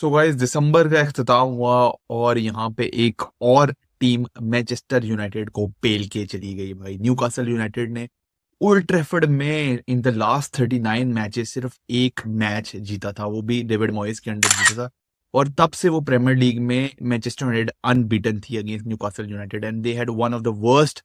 So guys दिसंबर का इख्तिताम हुआ और यहाँ पे एक और टीम मैनचेस्टर यूनाइटेड को पेल के चली गई भाई। न्यूकासल यूनाइटेड ने ओल्ड ट्रैफर्ड में इन द लास्ट 39 मैचेस सिर्फ एक मैच जीता था, वो भी डेविड मॉयस के अंडर जीता था। और तब से वो प्रीमियर लीग में मैनचेस्टर यूनाइटेड अनबीटन थी against Newcastle United and they had one of the worst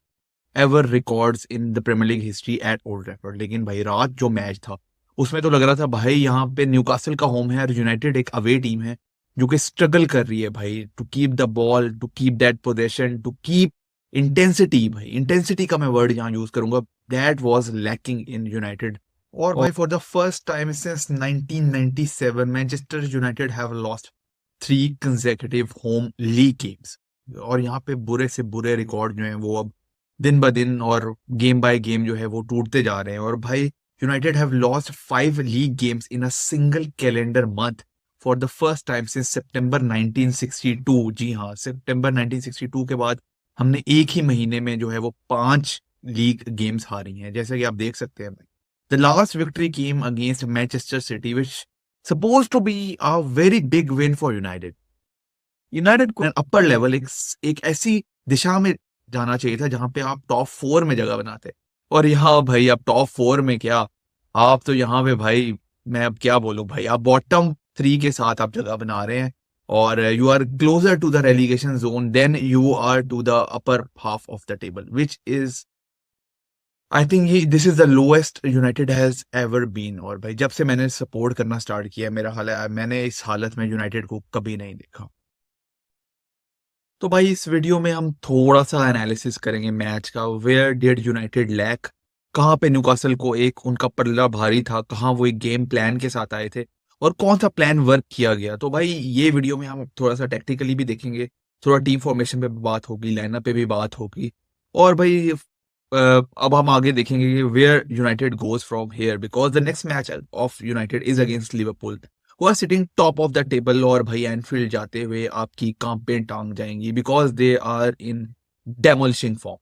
ever records in the premier league history at Old Trafford. लेकिन भाई रात जो मैच था उसमें तो लग रहा था भाई यहाँ पे न्यूकासल का होम है और यूनाइटेड एक अवे टीम है जो कि स्ट्रगल कर रही है भाई to keep the ball, to keep that possession, to keep intensity. भाई इंटेंसिटी का मैं वर्ड यहाँ यूज करूंगा, that was lacking in United. और भाई for the first time since 1997 Manchester United have lost 3 consecutive home league games. और यहाँ पे बुरे से बुरे रिकॉर्ड जो हैं वो अब दिन ब दिन और गेम बाय गेम जो है वो टूटते जा रहे हैं। और भाई United have lost 5 league games in a single calendar month for the first time since September 1962। जी हाँ, सितंबर 1962 के बाद हमने एक ही महीने में जो है वो 5 लीग गेम्स हारी हैं, जैसे कि आप देख सकते हैं भाई। The last victory came against Manchester City which suppose to be a very big win for United. United को अपर लेवल एक ऐसी दिशा में जाना चाहिए था जहां पे आप टॉप 4 में जगह बनाते। और यहाँ भाई आप टॉप 4 में क्या, आप तो यहाँ पे भाई मैं अब क्या बोलूं भाई, आप बॉटम 3 के साथ आप जगह बना रहे हैं और you are closer to the relegation zone than you are to the upper half of the table which is I think ये this is the lowest United has ever been. और भाई जब से मैंने सपोर्ट करना स्टार्ट किया मेरा हाल है मैंने इस हालत में यूनाइटेड को कभी नहीं देखा। तो भाई इस वीडियो में हम थोड़ा सा एनालिसिस करेंगे मैच का, वेयर डिड यूनाइटेड लैक, कहाँ पे न्यूकासल को एक उनका पल्ला भारी था, कहाँ वो एक गेम प्लान के साथ आए थे और कौन सा प्लान वर्क किया गया। तो भाई ये वीडियो में हम थोड़ा सा टेक्निकली भी देखेंगे, थोड़ा टीम फॉर्मेशन पे भी बात होगी, लाइनअप पे भी बात होगी। और भाई अब हम आगे देखेंगे कि where United goes from here because the next match of United is against Liverpool who are sitting top of the table. और भाई एनफील्ड जाते हुए आपकी कांपें टांग जाएंगी because they are in demolishing form.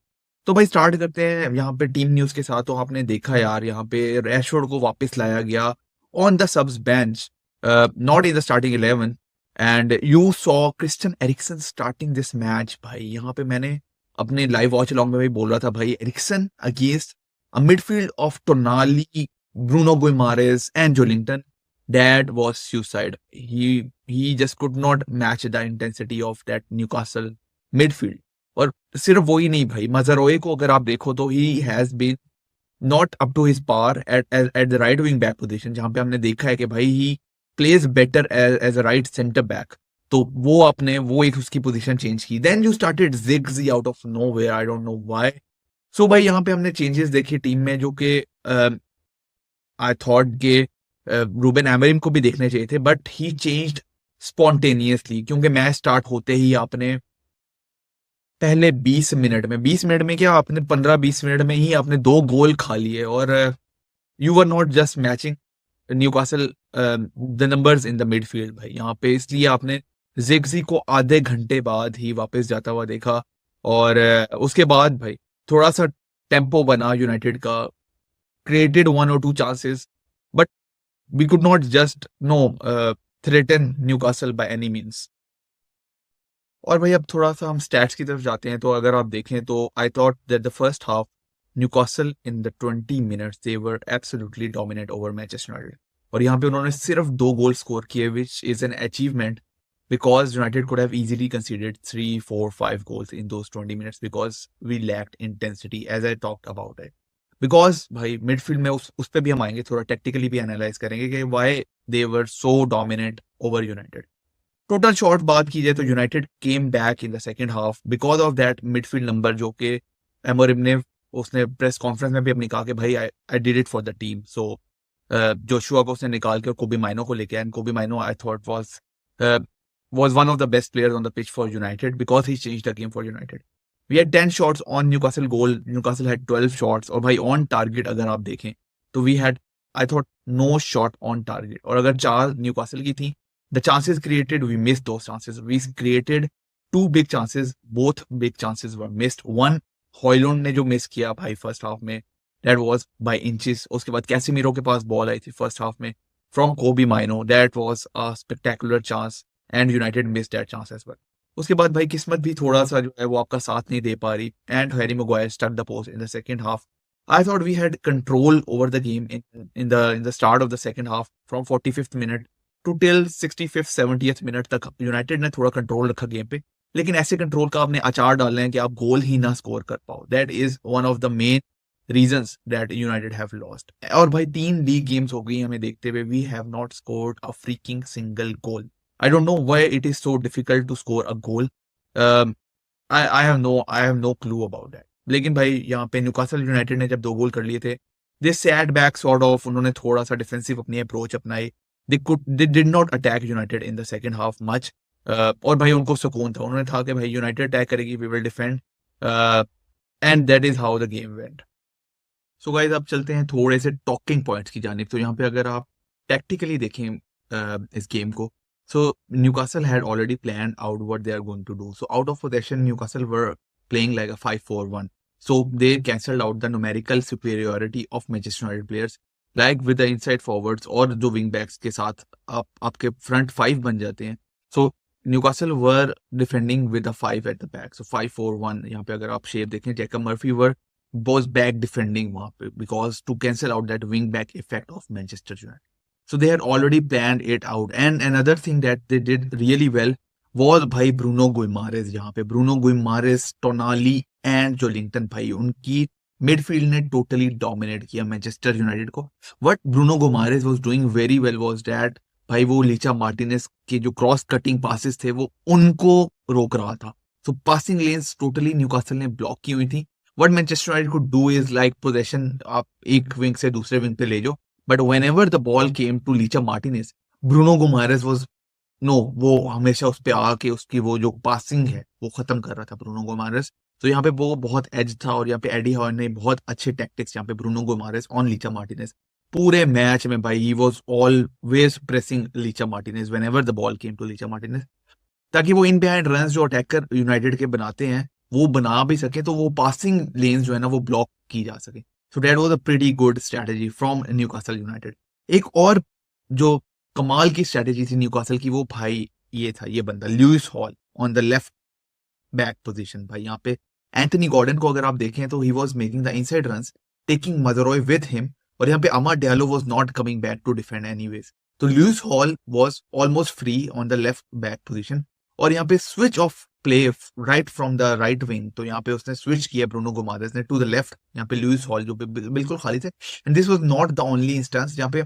तो भाई स्टार्ट करते हैं यहाँ पे टीम न्यूज के साथ। तो आपने देखा यार यहाँ पे रैशफोर्ड को वापस लाया गया on the subs bench, not in the starting 11 and you saw Christian Eriksen starting this match. भाई यहाँ पे मैंने अपने लाइव वॉच अलॉन्ग में भी बोल रहा था भाई Eriksen against a midfield of Tonali, Bruno Guimaraes and Joelinton, that was suicide. He just could not match the intensity of that Newcastle midfield. और सिर्फ वो ही नहीं भाई, मजरोए को अगर आप देखो तो he has been not up to his par at the right wing back position, जहां पे हमने देखा है कि भाई he plays better as a right center back। तो वो आपने वो एक उसकी पोजीशन चेंज की। Then you started Ziggy out of nowhere, I don't know why. So भाई यहाँ पे हमने चेंजेस देखे टीम में जो कि आई थॉट के रूबेन एमरिम को भी देखने चाहिए थे, बट ही चेंज्ड स्पॉन्टेनियसली क्योंकि मैच स्टार्ट होते ही आपने पहले 20 मिनट में क्या आपने 15-20 मिनट में ही आपने 2 गोल खा लिए। और you were not just matching Newcastle the numbers in the midfield भाई यहाँ पे, इसलिए आपने जिग्जी को आधे घंटे बाद ही वापस जाता हुआ देखा। और उसके बाद भाई थोड़ा सा टेम्पो बना यूनाइटेड का, created 1 or 2 chances but we could not just threaten Newcastle by any means। और भाई अब थोड़ा सा हम स्टैट्स की तरफ जाते हैं। तो अगर आप देखें तो I thought that the first half Newcastle in the 20 minutes they were absolutely dominate over Manchester United. और यहाँ पे उन्होंने सिर्फ 2 गोल स्कोर किए which is an achievement because United could have easily conceded 3, 4, 5 goals in those 20 minutes because we lacked intensity as I talked about it। Because भाई midfield में उस पर भी हम आएंगे, थोड़ा टेक्निकली भी एनालाइज करेंगे कि why they were so dominant over United. Total shot बात की जाए तो United came back in the second half because of that midfield number जो कि एमोरिम ने उसने प्रेस कॉन्फ्रेंस में भी अपनी कहा कि भाई I did it for the team. So Joshua को उसने निकाल के कोबी माइनो को लेके आया and Kobbie Mainoo I thought was one of the best players on the pitch for United because he changed the game for United। We had 10 shots on Newcastle goal, Newcastle had 12 shots। और भाई on target अगर आप देखें तो we had I thought no shot on target. और अगर 4 Newcastle की थी, the chances created we missed those chances. We created 2 big chances, both big chances were missed. One Hojlund ने जो मिस किया भाई फर्स्ट हाफ में, दैट वाज बाय इंचेस। उसके बाद कैसेमीरो के पास बॉल आई थी फर्स्ट हाफ में, from Kobe Mino. That was a spectacular chance and United missed that chance as well. उसके बाद भाई किस्मत भी थोड़ा सा जो है वो आपका साथ नहीं दे पा रही and Harry Maguire stuck the post in the second half. I thought we had control over the game in the start of the second half from 45th minute to till 65th 70th minute तक United ने थोड़ा control रखा game पे, लेकिन ऐसे control का आपने अचार डालना है कि आप गोल ही ना स्कोर कर पाओ. That is one of the main reasons that United have lost. और भाई 3 लीग गेम्स हो गई हमें देखते हुए, we have not scored a freaking single goal. I don't know why it is so difficult to score a goal. Um, I have no clue about that. लेकिन भाई यहाँ पे न्यूकासल यूनाइटेड ने जब 2 गोल कर लिए थे, they sat back sort of, उन्होंने थोड़ा सा डिफेंसिव अपनी अप्रोच अपनाई. They did not attack United in the second half much. और भाई उनको सुकून था, उन्होंने था कि भाई यूनाइटेड अटैक करेगी, we will defend. And that is how the game went. So guys अब चलते हैं थोड़े से टॉकिंग पॉइंट्स की जानिब. तो यहाँ पे अगर आप टैक्टिकली देखें इस गेम को, so Newcastle had already plan out what they are going to do. So out of possession Newcastle were playing like a 5-4-1. So they cancelled out the numerical superiority of Manchester United players like with the inside forwards और जो wing backs के साथ आपके front 5 बन जाते हैं. So Newcastle were defending with the 5 at the back. So 5-4-1 यहाँ पे अगर आप शेप देखें, Jacob Murphy were was back defending वहां पे because to cancel out that wing back effect of Manchester United. So they had already planned it out. And another thing that they did really well was भाई Bruno Guimaraes. यहाँ पे Bruno Guimaraes, Tonali and Joelinton भाई उनकी midfield ने totally dominate किया Manchester United को. What Bruno Guimaraes was doing very well was that भाई वो लीचा मार्टिनेज के जो क्रॉस कटिंग पासेस थे वो उनको रोक रहा था. So passing lanes totally Newcastle ने ब्लॉक की हुई थी. What Manchester United could do is like possession, आप एक विंग से दूसरे विंग पे ले जाओ, but whenever the ball came to Licha Martinez, Bruno Guimaraes was वो हमेशा उस पे आके उसकी वो जो पासिंग है वो खत्म कर रहा था ब्रूनो गुइमारेस. तो यहाँ पे वो बहुत एज था और यहाँ पे एडी हाउ ने बहुत अच्छे टैक्टिक्स यहाँ पे Bruno Guimaraes on Licha Martinez. पूरे मैच में भाई he was always pressing Licha Martinez whenever the ball came to Licha Martinez, ताकि वो इन बिहाइंड रन्स जो अटैकर यूनाइटेड के बनाते हैं वो बना भी सके, तो वो पासिंग लेन्स जो है ना वो ब्लॉक की जा सके. सो that was a pretty good strategy from Newcastle United. एक और जो कमाल की स्ट्रेटजी थी न्यूकासल की, वो भाई ये था, ये बंदा Lewis hall on the left back position. भाई यहाँ पे एंथनी गॉर्डन को अगर आप देखें तो he was making the inside runs, taking Mazraoui with him, और यहाँ पे Amad Diallo was not coming back to defend anyways. तो Lewis Hall was almost free on the left back position, और यहाँ पे switch of play right from the right wing. तो यहाँ पे उसने स्विच किया ब्रूनो गुइमारेस ने टू द लेफ्ट, यहाँ पे लुइस हॉल जो बिल्कुल खाली थे. And this was not the only instance जहाँ पे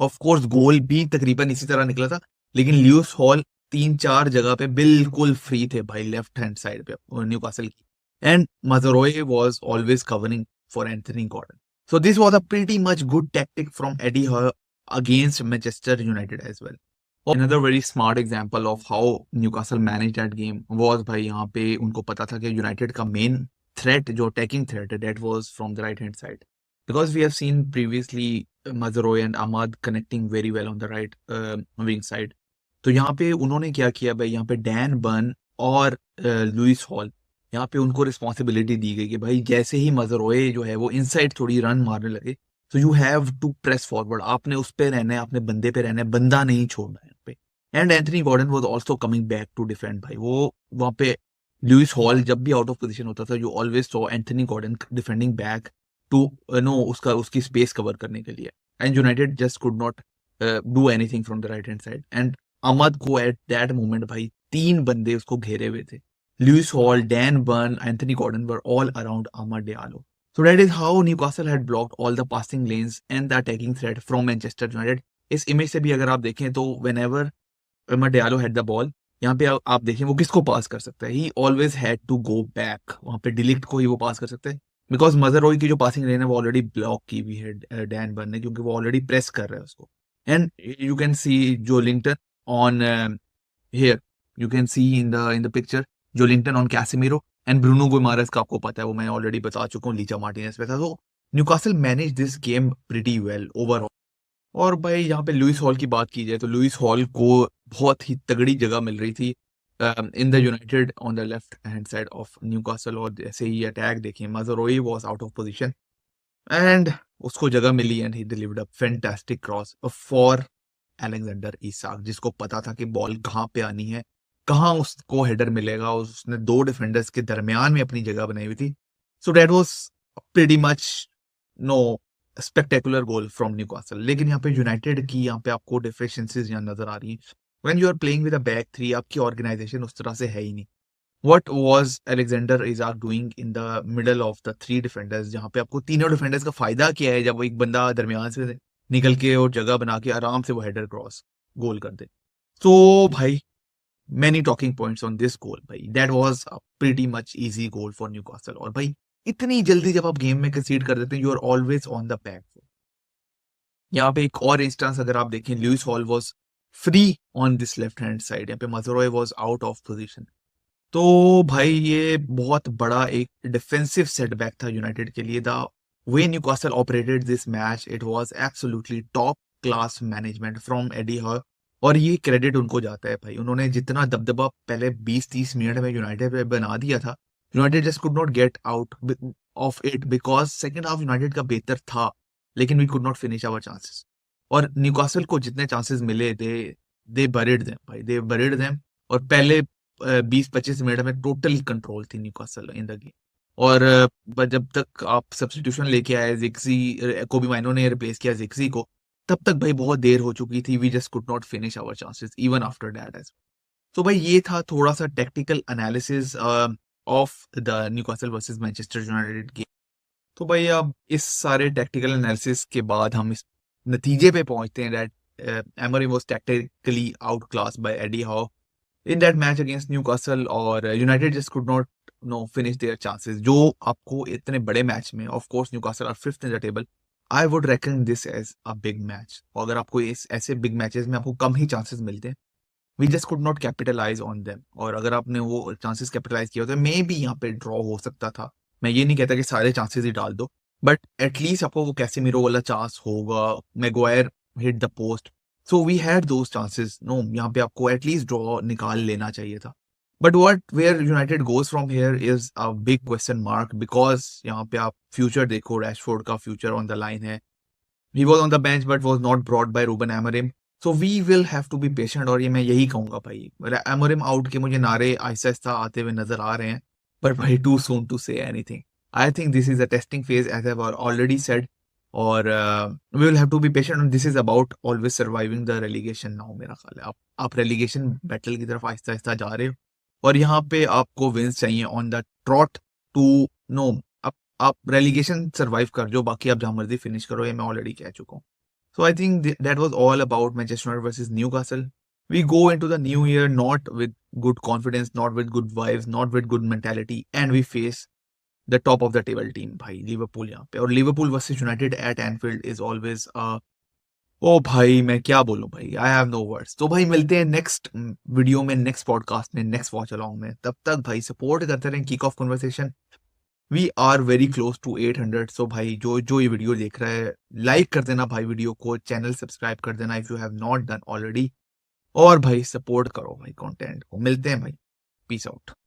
ऑफ कोर्स गोल भी तकरीबन इसी तरह निकला था, लेकिन लुइस हॉल 3-4 जगह पे बिल्कुल फ्री थे भाई लेफ्ट हैंड साइड पे न्यूकासल की. And Mazraoui was always covering for Anthony Gordon. So this was a pretty much good tactic from Eddie Howe against Manchester United as well. Another very smart example of how Newcastle managed that game was भाई यहाँ पे उनको पता था कि United का main threat जो attacking threat है that was from the right hand side, because we have seen previously Mazraoui and Ahmad connecting very well on the right wing side. तो यहाँ पे उन्होंने क्या किया भाई, यहाँ पे डैन बर्न और लुइस हॉल यहाँ पे उनको रिस्पॉन्सिबिलिटी दी गई कि भाई जैसे ही मजरोए जो है वो इनसाइड थोड़ी रन मारने लगे, तो you have to press forward, आपने उस पे रहना है, अपने बंदे पे रहना है, बंदा नहीं छोड़ना है पे. And Anthony Gordon was also coming back to defend भाई. वो वहां पे लुइस हॉल जब भी आउट ऑफ पोजीशन होता था, you always saw Anthony Gordon defending back to उसकी स्पेस कवर करने के लिए. And United just could not do anything from the right hand side. And Amad को एट दैट मोमेंट भाई 3 बंदे उसको घेरे हुए थे. Lewis Hall, Dan Burn, Anthony Gordon were all around Amad Diallo. So that is how Newcastle had blocked all the passing lanes and the attacking threat from Manchester United. इस image से भी अगर आप देखें तो whenever Amad Diallo had the ball, यहाँ पे आप देखें वो किसको पास कर सकता है. He always had to go back. वहाँ पे डिलीट को ही वो पास कर सकता है, बिकॉज मजरोई की जो पासिंग लेन है वो ऑलरेडी ब्लॉक की हुई है डैन बर्न ने, क्योंकि वो ऑलरेडी प्रेस कर रहा है उसको. And you can see Joelinton on here, you can see in the picture Joelinton on Casemiro and Bruno Guimaraes का आपको पता है वो मैं ऑलरेडी बता चुका हूँ लीचा मार्टिनेज पे था. तो Newcastle manage this game pretty well overall. और भाई यहाँ पे लुइस हॉल की बात की जाए तो लुइस हॉल को बहुत ही तगड़ी जगह मिल रही थी in the United on the left hand side of Newcastle. और जैसे ही अटैक देखिए, Mazraoui was out of position and उसको जगह मिली and he delivered a fantastic cross for Alexander Isak, जिसको पता था कि बॉल कहाँ पे आनी है, कहाँ उसको हेडर मिलेगा, और उसने दो डिफेंडर्स के दरमियान में अपनी जगह बनाई हुई थी. So that was pretty much no spectacular goal from Newcastle. लेकिन यहाँ पे यूनाइटेड की यहाँ पे आपको डिफिशिएंसीज यहाँ नजर आ रही हैं. When you are playing with a back three, आपकी ऑर्गेनाइजेशन उस तरह से है ही नहीं. What was Alexander Isak doing in the middle of the three defenders, जहाँ पे आपको तीनों डिफेंडर्स का फायदा क्या है जब वो एक बंदा दरमियान से निकल के और जगह बना के आराम से वो हेडर क्रॉस गोल कर दे. तो भाई many talking points on this goal भाई. That was a pretty much easy goal for Newcastle. और भाई इतनी जल्दी जब आप गेम में कंसीड कर देते हैं, you are always on the back. यहाँ पे एक और इंस्टेंस अगर आप देखें, Lewis Hall was free on this left hand side, यहाँ पे Mazraoui was out of position. तो भाई ये बहुत बड़ा एक डिफेंसिव सेटबैक था यूनाइटेड के लिए. The way Newcastle operated this match, it was absolutely top class management from Eddie Howe. और ये क्रेडिट उनको जाता है भाई. उन्होंने जितना दबदबा पहले 20-30 मिनट में यूनाइटेड पे बना दिया था, United just could not get out of it because second half United का बेहतर था, लेकिन we could not finish our chances. और न्यूकासल को जितने चांसेस मिले, दे बरिड देम भाई, दे बरिड देम. और पहले 20-25 मिनट में टोटल कंट्रोल थी न्यूकासल इन द गेम. और जब तक आप सब्स्टिट्यूशन लेके आए जिक्सी, कोबी माइनो ने रिप्लेस किया जिक्सी को, तब तक भाई बहुत देर हो चुकी थी. We just could not finish our chances even after that edge. तो भाई ये था थोड़ा सा technical analysis of the Newcastle versus Manchester United game. तो भाई अब इस सारे टेक्निकल एनालिसिस के बाद हम इस नतीजे पे पहुंचते हैं that Emery was tactically out class by Eddie Howe in that match against Newcastle. और United just could not finish their chances. जो आपको इतने बड़े मैच में, of course Newcastle are fifth in the table, I would reckon this as a big match. और अगर आपको इस ऐसे बिग मैचेस में आपको कम ही चांसेस मिलते हैं, we just could not capitalize on them. और अगर आपने वो चांसेस कैपिटलाइज किया होता, मे बी यहाँ पे ड्रॉ हो सकता था. मैं ये नहीं कहता कि सारे चांसेस ही डाल दो, बट एटलीस्ट आपको वो कैसेमीरो वाला चांस होगा, Maguire hit the post. So we had those chances. No, यहाँ पे आपको एटलीस्ट ड्रॉ निकाल लेना चाहिए था. But what where United goes from here is a big question mark, because यहाँ पे आप फ्यूचर देखो, रैशफोर्ड का फ्यूचर ऑन द लाइन है. He was on the bench but was not brought by Ruben Amorim. So we will have to be patient. और ये मैं यही कहूंगा भाई, एमरिम आउट के मुझे नारे आहिस्ता आहिस्ता आते हुए नजर आ रहे हैं, बट भाई too soon to say anything. I think this is a testing phase as I have already said. और we will have to be patient. This is about always surviving the relegation now. मेरा ख्याल है आप relegation battle की तरफ आहिस्ता आहिस्ता जा रहे हो, और यहाँ पे आपको विंस चाहिए on the trot two no. आप रेलीगेशन सर्वाइव कर जो, बाकी आप जहां मर्जी फिनिश करो, ये मैं ऑलरेडी कह चुका हूँ. So I think that was all about Manchester United versus Newcastle. We go into the new year not with good confidence, not with good vibes, not with good mentality, and we face the top of the table team भाई, Liverpool यहाँ पे. और Liverpool versus United at Anfield is always ओ भाई मैं क्या बोलूं भाई, आई हैव नो वर्ड्स. तो भाई मिलते हैं नेक्स्ट वीडियो में, नेक्स्ट पॉडकास्ट में, नेक्स्ट वॉच अलोंग में. तब तक भाई सपोर्ट करते रहें kick off conversation. We are very close to 800. सो भाई जो जो ये वीडियो देख रहा है, लाइक कर देना भाई वीडियो को, चैनल सब्सक्राइब कर देना if you have not done already. और भाई सपोर्ट करो भाई कंटेंट को. मिलते हैं भाई. Peace out.